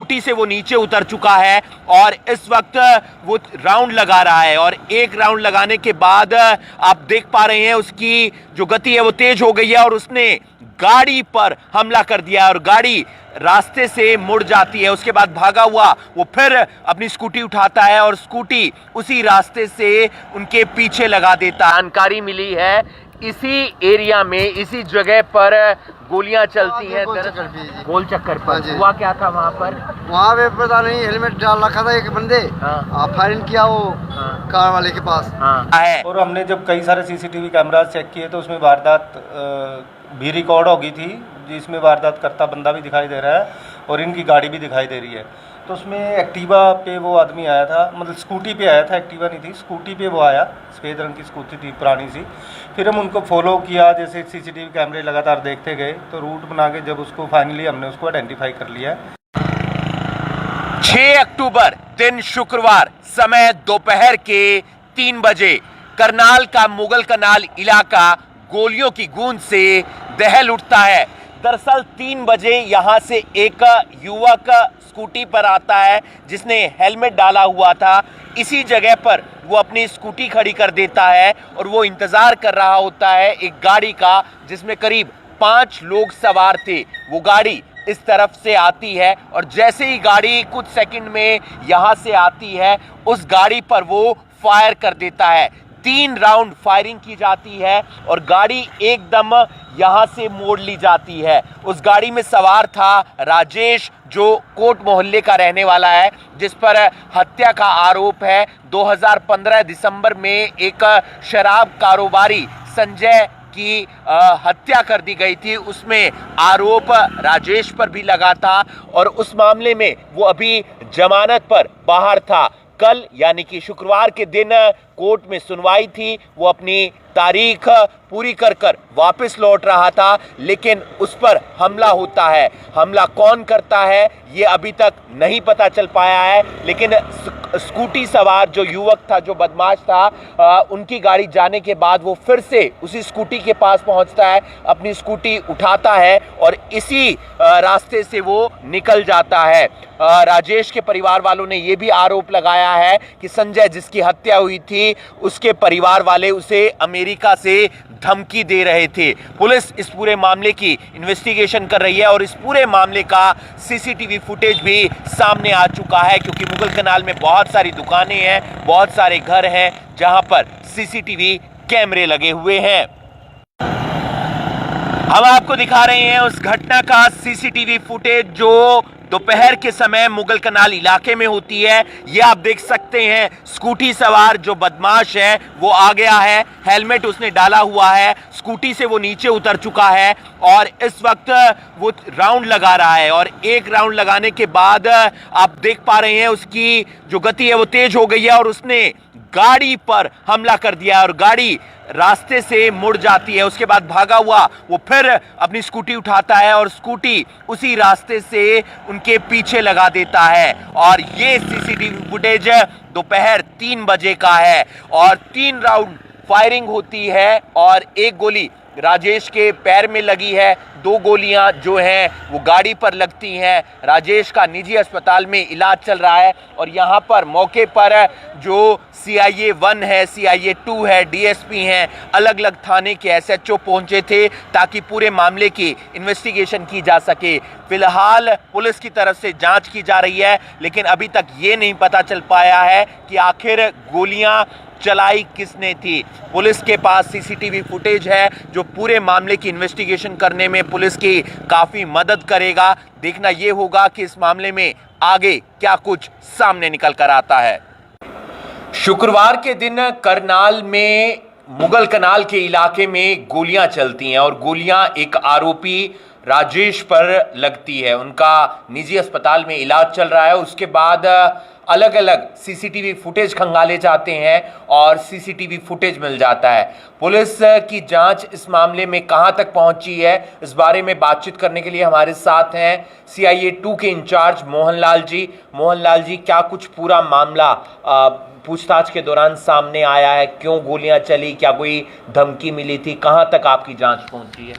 Scooty से वो नीचे उतर चुका है और इस वक्त वो राउंड लगा रहा है और एक राउंड लगाने के बाद आप देख पा रहे हैं उसकी जो गति है वो तेज हो गई है और उसने गाड़ी पर हमला कर दिया है और गाड़ी रास्ते से मुड़ जाती है। उसके बाद भागा हुआ वो फिर अपनी स्कूटी उठाता है और स्कूटी उसी रास्ते से उनके पीछे लगा देता है। जानकारी मिली है इसी एरिया में इसी जगह पर गोलियां चलती हैं। गोल चक्कर पर हुआ क्या था वहाँ पे पता नहीं, हेलमेट डाल रखा था एक बंदे। फायरिंग किया वो कार वाले के पास है। और हमने जब कई सारे सीसीटीवी कैमरास चेक किए तो उसमें वारदात भी रिकॉर्ड हो गई थी, जिसमें वारदात करता बंदा भी दिखाई दे रहा है और इनकी गाड़ी भी दिखाई दे रही है। तो उसमें एक्टिवा पे वो आदमी आया था, मतलब स्कूटी पे आया था, एक्टिवा नहीं थी, स्कूटी पे वो आया, सफ़ेद रंग की स्कूटी थी पुरानी सी। फिर हम उनको फॉलो किया, जैसे सीसीटीवी कैमरे लगातार देखते गए तो रूट बना के जब उसको फाइनली हमने उसको आइडेंटिफाई कर लिया। 6 अक्टूबर दिन शुक्रवार समय दोपहर के 3 बजे करनाल का मुगल कनाल इलाका गोलियों की गूंज से दहल उठता है। दरअसल 3 बजे यहां से एक युवक स्कूटी पर आता है जिसने हेलमेट डाला हुआ था। इसी जगह पर वो अपनी स्कूटी खड़ी कर देता है और वो इंतजार कर रहा होता है एक गाड़ी का जिसमें करीब 5 लोग सवार थे। वो गाड़ी इस तरफ से आती है और जैसे ही गाड़ी कुछ सेकंड में यहां से आती है उस गाड़ी पर वो फायर कर देता है। 3 राउंड फायरिंग की जाती है और गाड़ी एकदम यहां से मोड़ ली जाती है। उस गाड़ी में सवार था राजेश, जो कोट मोहल्ले का रहने वाला है, जिस पर हत्या का आरोप है। 2015 दिसंबर में एक शराब कारोबारी संजय की हत्या कर दी गई थी, उसमें आरोप राजेश पर भी लगा था और उस मामले में वो अभी जमानत पर बाहर था। कल यानी कि शुक्रवार के दिन कोर्ट में सुनवाई थी। वो अपनी तारीख पूरी कर कर वापस लौट रहा था, लेकिन उस पर हमला होता है। हमला कौन करता है ये अभी तक नहीं पता चल पाया है, लेकिन स्कूटी सवार जो युवक था, जो बदमाश था, उनकी गाड़ी जाने के बाद वो फिर से उसी स्कूटी के पास पहुंचता है, अपनी स्कूटी उठाता है और इसी रास्ते से वो निकल जाता है। राजेश के परिवार वालों ने यह भी आरोप लगाया है कि संजय जिसकी हत्या हुई थी उसके परिवार वाले उसे अमेरिका से धमकी दे रहे थे। पुलिस इस पूरे मामले की इन्वेस्टिगेशन कर रही है और इस पूरे मामले का सीसीटीवी फुटेज भी सामने आ चुका है, क्योंकि मुगल कनाल में बहुत सारी दुकानें हैं, बहुत सारे घर हैं जहां पर सीसीटीवी कैमरे लगे हुए हैं। हम आपको दिखा रहे हैं उस घटना का सीसीटीवी फुटेज जो दोपहर के समय मुगल कनाल इलाके में होती है। ये आप देख सकते हैं स्कूटी सवार जो बदमाश है वो आ गया है, हेलमेट उसने डाला हुआ है, स्कूटी से वो नीचे उतर चुका है और इस वक्त वो राउंड लगा रहा है और एक राउंड लगाने के बाद आप देख पा रहे हैं उसकी जो गति है वो तेज हो गई है और उसने गाड़ी पर हमला कर दिया और गाड़ी रास्ते से मुड़ जाती है। उसके बाद भागा हुआ वो फिर अपनी स्कूटी उठाता है और स्कूटी उसी रास्ते से उनके पीछे लगा देता है और ये सीसीटीवी फुटेज दोपहर 3 बजे का है और 3 राउंड फायरिंग होती है और एक गोली राजेश के पैर में लगी है, 2 गोलियां जो हैं वो गाड़ी पर लगती हैं। राजेश का निजी अस्पताल में इलाज चल रहा है और यहाँ पर मौके पर जो CIA 1 है, CIA 2 है, DSP हैं, अलग अलग थाने के SHO पहुंचे थे ताकि पूरे मामले की इन्वेस्टिगेशन की जा सके। फिलहाल पुलिस की तरफ से जांच की जा रही है, लेकिन अभी तक ये नहीं पता चल पाया है कि आखिर गोलियां चलाई किसने थी। पुलिस के पास सीसीटीवी फुटेज है जो पूरे मामले की इन्वेस्टिगेशन करने में पुलिस की काफी मदद करेगा। देखना यह होगा कि इस मामले में आगे क्या कुछ सामने निकल कर आता है। शुक्रवार के दिन करनाल में मुगल कनाल के इलाके में गोलियां चलती हैं और गोलियां एक आरोपी राजेश पर लगती है। उनका निजी अस्पताल में इलाज चल रहा है। उसके बाद अलग अलग सीसीटीवी फुटेज खंगाले जाते हैं और सीसीटीवी फुटेज मिल जाता है। पुलिस की जांच इस मामले में कहां तक पहुंची है, इस बारे में बातचीत करने के लिए हमारे साथ हैं CIA 2 के इंचार्ज मोहनलाल जी। मोहनलाल जी, क्या कुछ पूरा मामला पूछताछ के दौरान सामने आया है? क्यों गोलियां चली? क्या कोई धमकी मिली थी? कहां तक आपकी जांच पहुंची है?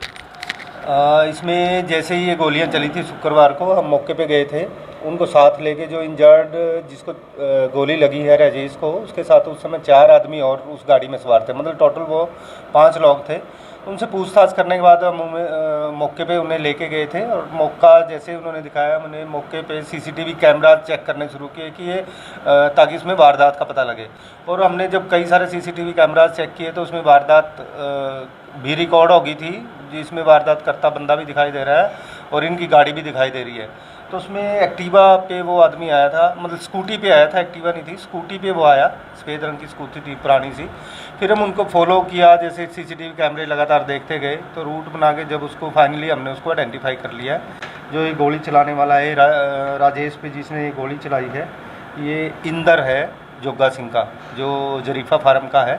इसमें जैसे ही ये गोलियां चली थी शुक्रवार को हम मौके पे गए थे उनको साथ लेके जो इंजर्ड जिसको गोली लगी है राजेश को, उसके साथ उस समय 4 आदमी और उस गाड़ी में सवार थे, मतलब टोटल वो 5 लोग थे। उनसे पूछताछ करने के बाद हम मौके पे उन्हें लेके गए थे और मौका जैसे उन्होंने दिखाया, हमने मौके पे सीसीटीवी कैमरा चेक करने शुरू किए कि ये ताकि इसमें वारदात का पता लगे। और हमने जब कई सारे सीसीटीवी कैमरा चेक किए तो उसमें वारदात भी रिकॉर्ड हो गई थी, जिसमें वारदात करता बंदा भी दिखाई दे रहा है और इनकी गाड़ी भी दिखाई दे रही है। तो उसमें एक्टिवा पे वो आदमी आया था, मतलब स्कूटी पे आया था, एक्टिवा नहीं थी, स्कूटी पे वो आया, सफ़ेद रंग की स्कूटी थी पुरानी सी। फिर हम उनको फॉलो किया, जैसे सीसीटीवी कैमरे लगातार देखते गए तो रूट बना के जब उसको फाइनली हमने उसको आइडेंटिफाई कर लिया। जो ये गोली चलाने वाला है राजेश पे जिसने ये गोली चलाई है, ये इंदर है जोगा सिंह का, जो जरीफा फार्म का है।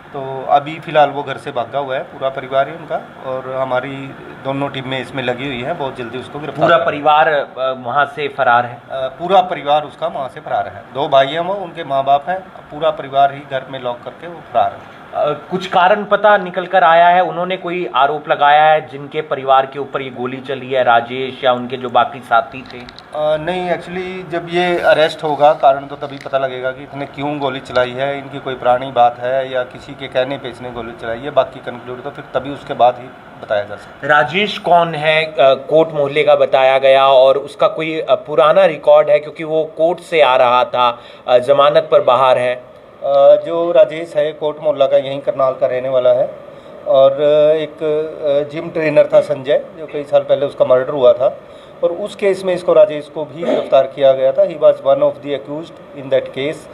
तो अभी फ़िलहाल वो घर से भागा हुआ है, पूरा परिवार ही उनका, और हमारी दोनों टीमें इसमें लगी हुई हैं, बहुत जल्दी उसको गिरफ्तार पूरा परिवार वहाँ से फरार है? पूरा परिवार उसका वहाँ से फरार है। 2 भाई हैं वो, उनके माँ बाप हैं, पूरा परिवार ही घर में लॉक करके वो फरार है। कुछ कारण पता निकल कर आया है? उन्होंने कोई आरोप लगाया है जिनके परिवार के ऊपर ये गोली चली है, राजेश या उनके जो बाकी साथी थे? नहीं, एक्चुअली जब ये अरेस्ट होगा कारण तो तभी पता लगेगा कि इसने क्यों गोली चलाई है, इनकी कोई पुरानी बात है या किसी के कहने पे इसने गोली चलाई है। बाकी कंक्लूड तो फिर तभी उसके बाद ही बताया जा सकता है। राजेश कौन है? कोर्ट मोहल्ले का बताया गया और उसका कोई पुराना रिकॉर्ड है क्योंकि वो कोर्ट से आ रहा था, जमानत पर बाहर है। जो राजेश है कोट मोहल्ला का, यहीं करनाल का रहने वाला है, और एक जिम ट्रेनर था संजय, जो कई साल पहले उसका मर्डर हुआ था और उस केस में इसको राजेश को भी गिरफ्तार किया गया था। He was one of the accused in that case.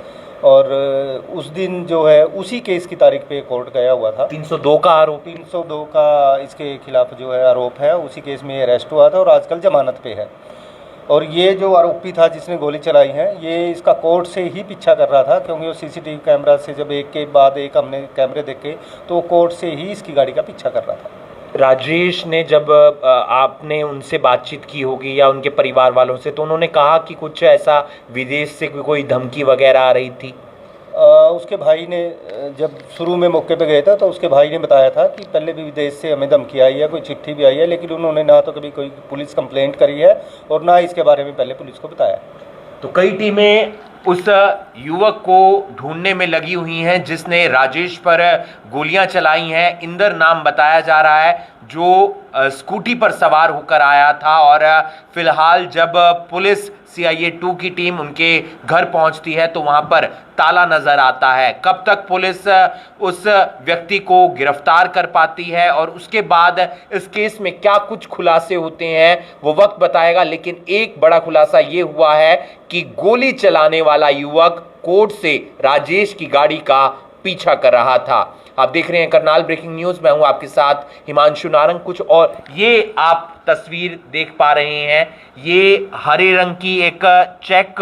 और उस दिन जो है उसी केस की तारीख पे कोर्ट गया हुआ था। 302 का आरोप 302 का इसके खिलाफ जो है आरोप है, उसी केस में अरेस्ट हुआ था और आजकल जमानत पे है। और ये जो आरोपी था जिसने गोली चलाई है, ये इसका कोर्ट से ही पीछा कर रहा था, क्योंकि वो सीसीटीवी कैमरा से जब एक के बाद एक हमने कैमरे देखे तो कोर्ट से ही इसकी गाड़ी का पीछा कर रहा था। राजेश ने जब आपने उनसे बातचीत की होगी या उनके परिवार वालों से, तो उन्होंने कहा कि कुछ ऐसा विदेश से कोई धमकी वगैरह आ रही थी? उसके भाई ने जब शुरू में मौके पे गए थे तो उसके भाई ने बताया था कि पहले भी विदेश से हमें धमकी आई है, कोई चिट्ठी भी आई है, लेकिन उन्होंने ना तो कभी कोई पुलिस कंप्लेंट करी है और ना इसके बारे में पहले पुलिस को बताया। तो कई टीमें उस युवक को ढूंढने में लगी हुई हैं जिसने राजेश पर गोलियां चलाई हैं। इंदर नाम बताया जा रहा है, जो स्कूटी पर सवार होकर आया था। और फिलहाल जब पुलिस CIA 2 की टीम उनके घर पहुंचती है तो वहां पर ताला नजर आता है। कब तक पुलिस उस व्यक्ति को गिरफ्तार कर पाती है और उसके बाद इस केस में क्या कुछ खुलासे होते हैं वो वक्त बताएगा। लेकिन एक बड़ा खुलासा ये हुआ है कि गोली चलाने वाला युवक कोर्ट से राजेश की गाड़ी का पीछा कर रहा था। आप देख रहे हैं करनाल ब्रेकिंग न्यूज, मैं हूं आपके साथ हिमांशु नारंग। कुछ और ये आप तस्वीर देख पा रहे हैं, ये हरे रंग की एक चेक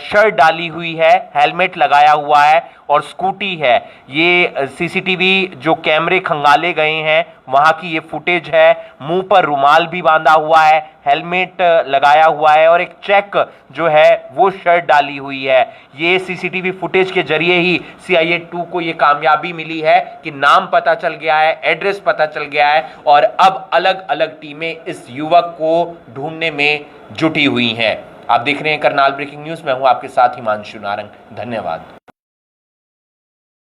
शर्ट डाली हुई है, हेलमेट लगाया हुआ है और स्कूटी है। ये सीसीटीवी जो कैमरे खंगाले गए हैं वहां की ये फुटेज है। मुंह पर रुमाल भी बांधा हुआ है, हेलमेट लगाया हुआ है और एक चेक जो है वो शर्ट डाली हुई है। ये सीसीटीवी फुटेज के जरिए ही CIA 2 को ये कामयाबी मिली है कि नाम पता चल गया है, एड्रेस पता चल गया है और अब अलग अलग टीमें इस युवक को ढूंढने में जुटी हुई हैं। आप देख रहे हैं करनाल ब्रेकिंग न्यूज, मैं हूं आपके साथ हिमांशु नारंग। धन्यवाद।